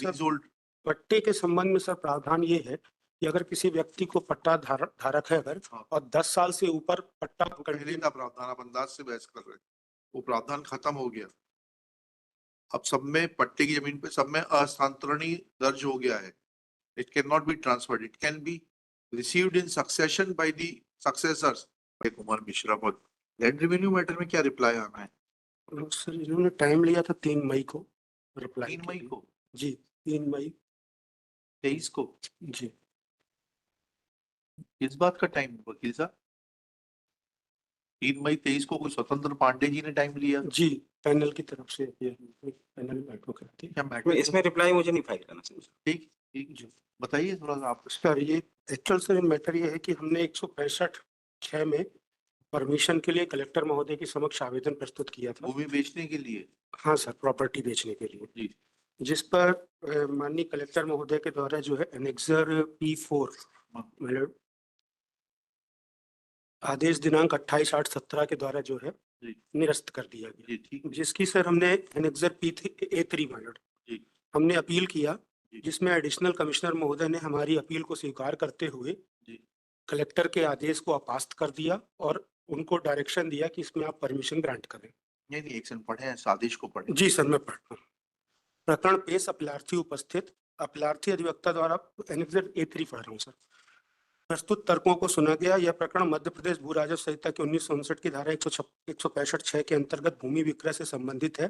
Leasehold पट्टे के संबंध में सर प्रावधान ये है कि अगर किसी व्यक्ति को पट्टा धारक है अगर हाँ। और 10 साल से ऊपर पट्टा पहले का प्रावधान, आप अंदाज से बहस कर रहे हैं, वो प्रावधान खत्म हो गया। अब सब में पट्टे की जमीन पे सब में हस्तांतरणी दर्ज हो गया है। It can not be transferred, it can be received in succession by the successors. Kumar Mishra पर लैंड रेवेन्यू मैटर में क्या रिप्लाई आना है? सर इन्होंने टाइम लिया था 3 मई को रिप्लाई 3 मई को? जी 3 मई 23 को? जी। किस बात का टाइम वकील साहब? 3 मई 23 को कोई स्वतंत्र पांडे जी ने टाइम लिया? जी पैनल की तरफ से ये पैनल में एडवोकेट थे। क्या मैटर? इसमें रिप्लाई मुझे नहीं फाइल करना चाहिए। ठीक ठीक जी, बताइए थोड़ा सा आप। सर ये एक्चुअल सर मैटर ये है कि हमने 165(6) में परमिशन के लिए कलेक्टर महोदय के समक्ष आवेदन प्रस्तुत किया था। भूमि बेचने के लिए? हाँ सर, प्रॉपर्टी बेचने के लिए जी। जिस पर माननीय कलेक्टर महोदय के द्वारा जो है एनेक्सर P4 मतलब आदेश दिनांक 28/8/17 के द्वारा जो है जी। निरस्त कर दिया गया। जी ठीक है। जिसकी सर हमने एनेक्सर A3 जी। हमने अपील किया, जी। जिसमें एडिशनल कमिश्नर महोदय ने हमारी अपील को स्वीकार करते हुए जी। कलेक्टर के आदेश को अपास्त कर दिया और उनको डायरेक्शन दिया कि इसमें आप परमिशन ग्रांट करें। नहीं नहीं, एक सेकंड पढ़े हैं, आदेश को पढ़े। जी सर मैं पढ़ता हूँ। प्रकरण पेश अपीलार्थी उपस्थित, अपीलार्थी अधिवक्ता द्वारा एनेक्सर A3 पढ़ रहा हूँ सर। प्रस्तुत तर्कों को सुना गया। यह प्रकरण मध्य प्रदेश भू राजस्व संहिता की 1959 की धारा 165(6) के अंतर्गत भूमि विक्रय से संबंधित है।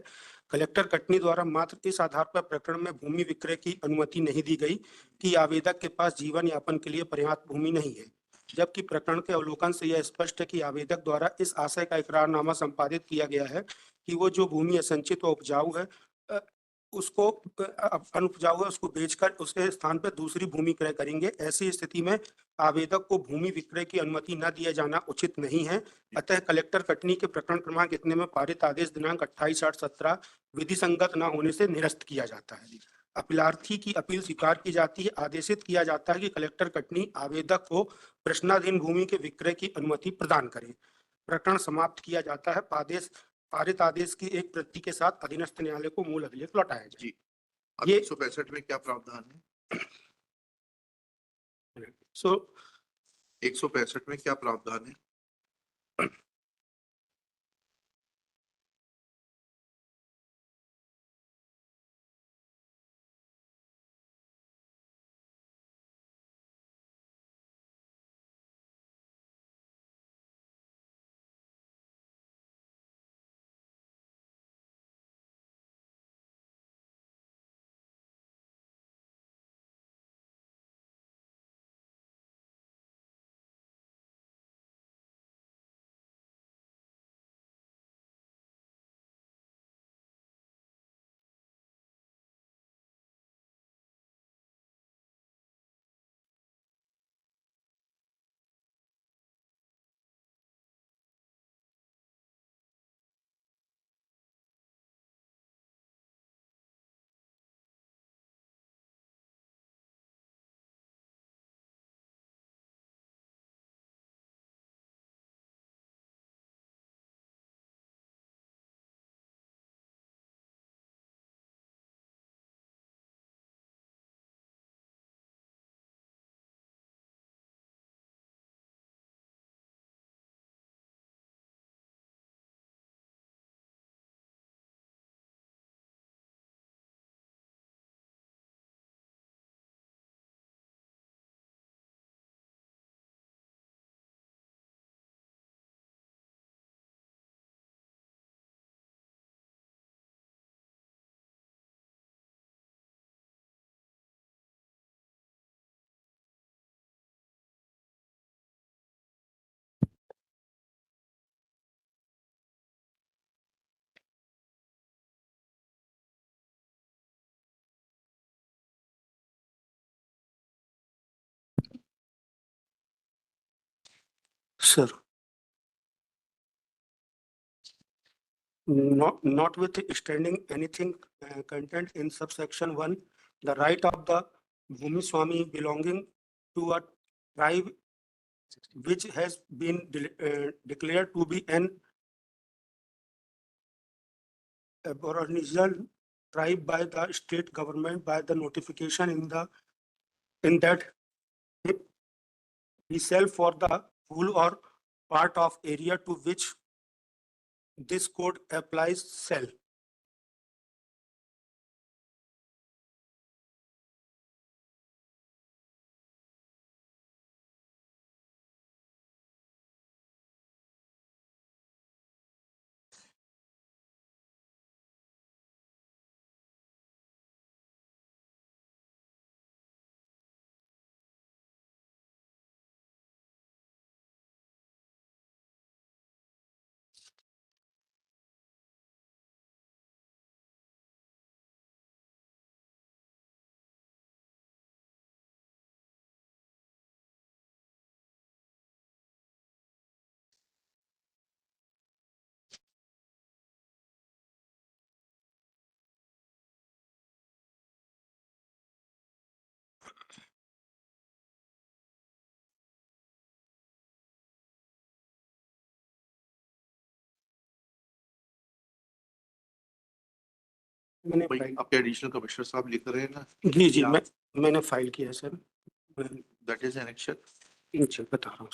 कलेक्टर कटनी द्वारा मात्र इस आधार पर प्रकरण में भूमि विक्रय की अनुमति नहीं दी गई कि आवेदक के पास जीवन यापन के लिए पर्याप्त भूमि नहीं है, जबकि प्रकरण के अवलोकन से यह स्पष्ट है कि आवेदक द्वारा इस आशय का इकरारनामा संपादित किया गया है कि वो जो भूमि असंचित व उपजाऊ है उसको अनुपजाऊ है उसको बेचकर उसके स्थान पर दूसरी भूमि क्रय करेंगे। ऐसी स्थिति में आवेदक को भूमि विक्रय की अनुमति न दिया जाना उचित नहीं है। अतः कलेक्टर कटनी के प्रकरण क्रमांक इतने में पारित आदेश दिनांक 28/8/17 विधि संगत न होने से निरस्त किया जाता है। अपीलार्थी की अपील स्वीकार की जाती है। आदेशित किया जाता है कि कलेक्टर कटनी आवेदक को प्रश्नाधीन भूमि के विक्रय की अनुमति प्रदान करे। प्रकरण समाप्त किया जाता है। पारित आदेश की एक प्रति के साथ अधीनस्थ न्यायालय को मूल अभिलेख लौटाया जाए। जी। ये 165 में क्या प्रावधान है? 165 में क्या प्रावधान है? Sir, notwithstanding anything contained in subsection 1, the right of the Bhumi Swami belonging to a tribe which has been declared to be an aboriginal prescribed by the state government by the notification in that we sell for the whole or part of area to which this code applies sell. मैंने भाई file आपके additional commissioner साहब लिख रहे हैं ना, जी या- मैंने फाइल किया सर। That is annexation. जी बता रहा हूँ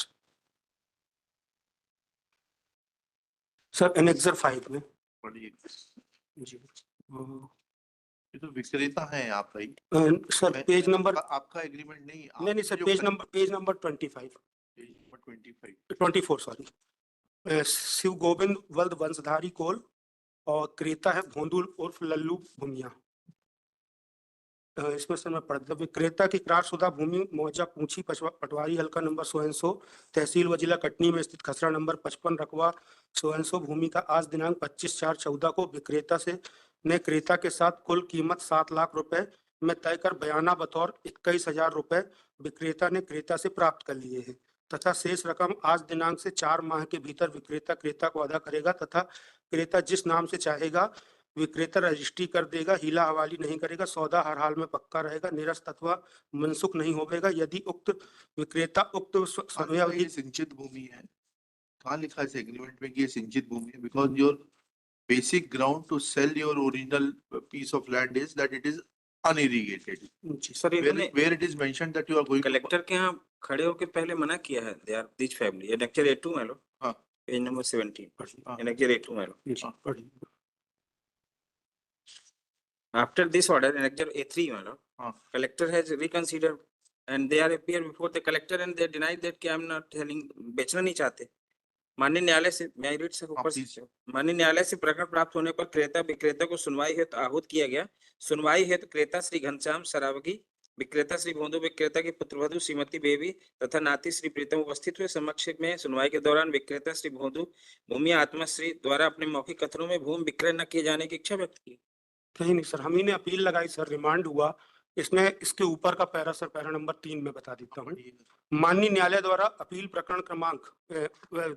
सर एनेक्सर 5 में पढ़िए, जी। ये तो विक्रेता है आप भाई। सर पेज नंबर आपका एग्रीमेंट नहीं, नहीं sir page number 25 25। 24 sorry. Shiv Govind वल्द वंशधारी कोल और क्रेता है भोंदुल उर्फ लल्लू भूमिया। इसमें सर मैं पढ़ता विक्रेता की करारशुदा भूमि मौजा पूंछी पटवारी हल्का नंबर 100 तहसील व जिला कटनी में स्थित खसरा नंबर 55 रकबा 100 भूमि का आज दिनांक 25/4/14 को विक्रेता से ने क्रेता के साथ कुल कीमत 7 लाख रुपए में तय कर बयाना बतौर 21,000 रुपए विक्रेता ने क्रेता से प्राप्त कर लिए हैं तथा शेष रकम आज दिनांक से 4 माह के भीतर विक्रेता क्रेता को अदा करेगा तथा क्रेता जिस नाम से चाहेगा विक्रेता रजिस्ट्री कर देगा, हीला हवाली नहीं करेगा, सौदा हर हाल में पक्का रहेगा, निरस्त अथवा मनसुख नहीं होगा यदि उक्त विक्रेता उक्त समयावधि ये सिंचित भूमि है, कहाँ लिखा है इस एग्रीमेंट में कि ये सिंचित भूमि है? Because your basic ground to sell your original piece of land is that it is unirrigated. जी सर इन्होंने where it is mention that you are going collector के यहाँ खड़े होकर पहले मना किया है they are this family annexure A2 में लो हाँ। पेज नंबर 17 हाँ। एनेक्चर A2 में लो जी पढ़िए। after this order annexure A3 में लो हाँ। collector has reconsidered and they are appear before the collector and they denied that कि I'm not telling बेचना नहीं चाहते। माननीय न्यायालय से मैं रीड से ऊपर से माननीय न्यायालय से प्रकरण प्राप्त होने पर क्रेता विक्रेता को सुनवाई हेतु आहूत किया गया। सुनवाई हेतु क्रेता श्री घनश्याम सरावगी विक्रेता श्री भोंदू विक्रेता की पुत्रवधू श्रीमती बेबी तथा नाती श्री प्रीतम उपस्थित हुए। समक्ष में सुनवाई के दौरान विक्रेता श्री भोंदू भूमि आत्माश्री द्वारा अपने मौखिक कथनों में भूमि विक्रय न किए जाने की इच्छा व्यक्त की। कहीं नहीं सर हम ही ने अपील लगाई सर रिमांड हुआ इसमें इसके ऊपर का पैरा सर पैरा नंबर 3 में बता देता हूँ। माननीय न्यायालय द्वारा अपील प्रकरण क्रमांक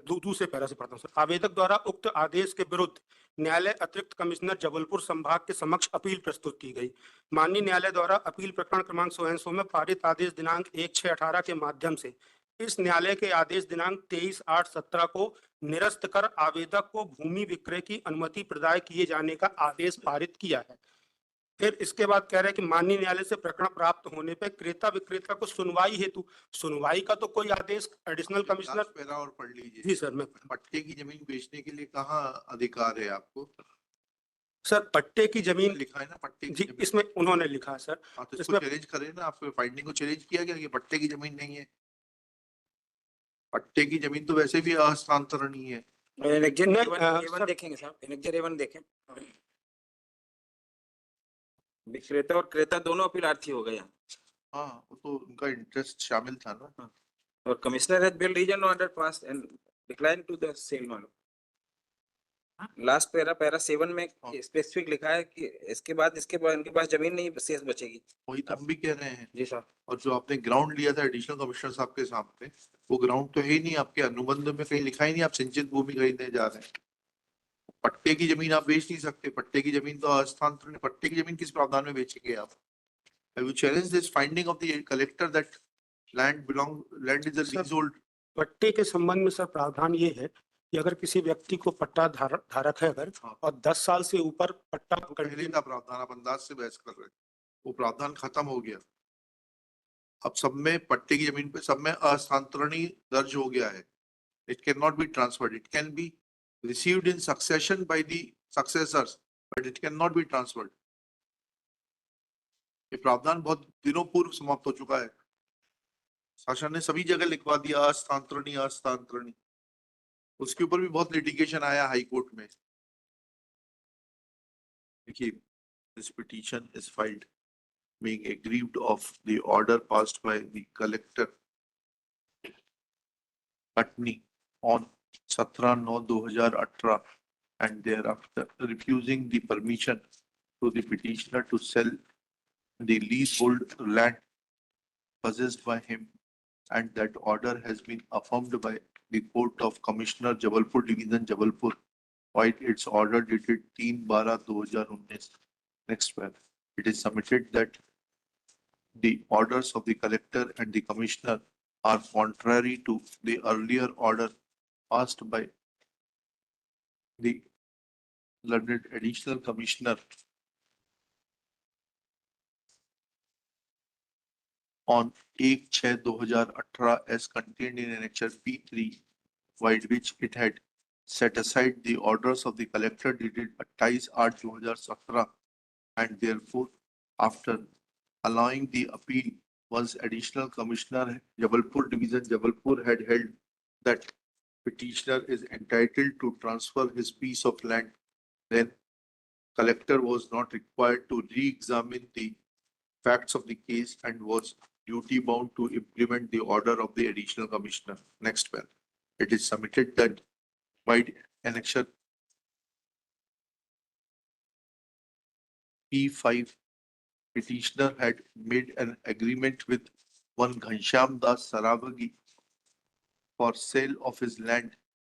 दूसरे पैरा से पढ़ता हूँ सर। आवेदक द्वारा उक्त आदेश के विरुद्ध न्यायालय अतिरिक्त कमिश्नर जबलपुर संभाग के समक्ष अपील प्रस्तुत की गई। माननीय न्यायालय द्वारा अपील प्रकरण क्रमांक 100 में पारित आदेश दिनांक 1/6/18 के माध्यम से इस न्यायालय के आदेश दिनांक 23/8/17 को निरस्त कर आवेदक को भूमि विक्रय की अनुमति प्रदान किए जाने का आदेश पारित किया है। फिर इसके बाद कह रहे हैं कि माननीय न्यायालय से प्रकरण प्राप्त होने पर क्रेता विक्रेता को सुनवाई हेतु सुनवाई का तो कोई आदेश एडिशनल कमिश्नर पैरा और पढ़ लीजिए। जी सर मैं पट्टे की जमीन बेचने के लिए कहाँ अधिकार है आपको? सर पट्टे की जमीन लिखा है ना पट्टे की जी जमीन। इसमें उन्होंने लिखा है सर। हाँ तो इसको इसमें चैलेंज करें ना, आपके फाइंडिंग को चैलेंज किया गया कि पट्टे की जमीन नहीं है। पट्टे की जमीन तो वैसे भी हस्तांतरणीय है। एनेक्चर नहीं, A1 सर- देखेंगे साहब एनेक्चर A1 देखें विक्रेता और क्रेता दोनों अपीलार्थी हो गए यहाँ हाँ वो तो उनका इंटरेस्ट शामिल था ना। और commissioner has bill reason order pass and decline to the sale मालूम लास्ट पैरा 7 में स्पेसिफिक लिखा है कि इसके बाद इनके पास जमीन नहीं शेष बचेगी। वही तो हम भी कह रहे हैं। जी साहब और जो आपने ग्राउंड लिया था एडिशनल कमिश्नर साहब के सामने, वो ग्राउंड तो है ही नहीं, आपके अनुबंध में कहीं लिखा ही नहीं आप सिंचित भूमि खरीदने जा रहे हैं। पट्टे की जमीन आप बेच नहीं सकते, पट्टे की जमीन तो हस्तांतरण। पट्टे की जमीन किस प्रावधान में बेचेंगे आप? Have you challenged this finding of the collector that land is a Sir, leasehold? पट्टे के संबंध में सर प्रावधान ये है कि अगर किसी व्यक्ति को पट्टा धारक है अगर हाँ। और 10 साल से ऊपर पट्टा पहले कंटिन्यू का प्रावधान आप अंदाज से बहस कर रहे हैं, वो प्रावधान खत्म हो गया। अब सब में पट्टे की जमीन पे सब में अस्थानांतरणी दर्ज हो गया है। It cannot be transferred. It can be received in succession by the successors, but it cannot be transferred. ये प्रावधान बहुत दिनों पूर्व समाप्त हो चुका है। शासन ने सभी जगह लिखवा दिया अस्थानांतरणी अस्थानांतरणी। उसके ऊपर भी बहुत लिटिगेशन आया हाई कोर्ट में। देखिए, this petition is filed being aggrieved of the order passed by the collector Patni on 17/9/2018 and thereafter refusing the permission to the petitioner to sell the leasehold land possessed by him, and that order has been affirmed by the Court of Commissioner Jabalpur Division Jabalpur, while its order dated 3/12/2019. Next one, it is submitted that the orders of the collector and the commissioner are contrary to the earlier order passed by the learned additional commissioner on 1/6/2018 as contained in Annexure P3, by which it had set aside the orders of the collector dated 28/8/2017, and therefore, after allowing the appeal, once additional commissioner Jabalpur Division Jabalpur had held that petitioner is entitled to transfer his piece of land, then collector was not required to re-examine the facts of the case and was duty bound to implement the order of the additional commissioner. Next one, it is submitted that by annexure P5, petitioner had made an agreement with one Ghanshyam Das Saravagi for sale of his land